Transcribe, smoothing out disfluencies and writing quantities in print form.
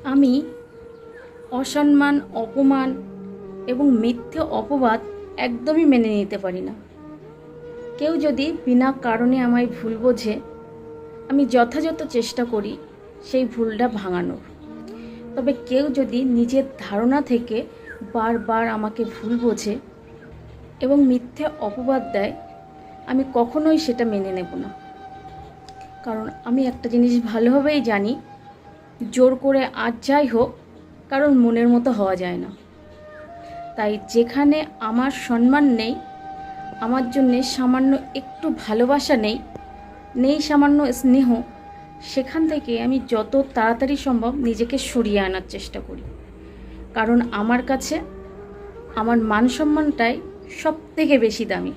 আমি অসম্মান, অপমান এবং মিথ্যে অপবাদ একদমই মেনে নিতে পারি না। কেউ যদি বিনা কারণে আমায় ভুল বোঝে, আমি যথাযথ চেষ্টা করি সেই ভুলটা ভাঙানোর। তবে কেউ যদি নিজের ধারণা থেকে বারবার আমাকে ভুল বোঝে এবং মিথ্যে অপবাদ দেয়, আমি কখনোই সেটা মেনে নেব না। কারণ আমি একটা জিনিস ভালোভাবেই জানি, জোর করে আজ যাই হোক, কারণ মনের মতো হওয়া যায় না। তাই যেখানে আমার সম্মান নেই, আমার জন্যে সামান্য একটু ভালোবাসা নেই সামান্য স্নেহ, সেখান থেকে আমি যত তাড়াতাড়ি সম্ভব নিজেকে সরিয়ে আনার চেষ্টা করি। কারণ আমার কাছে আমার মান সম্মানটাই সব থেকে বেশি দামি।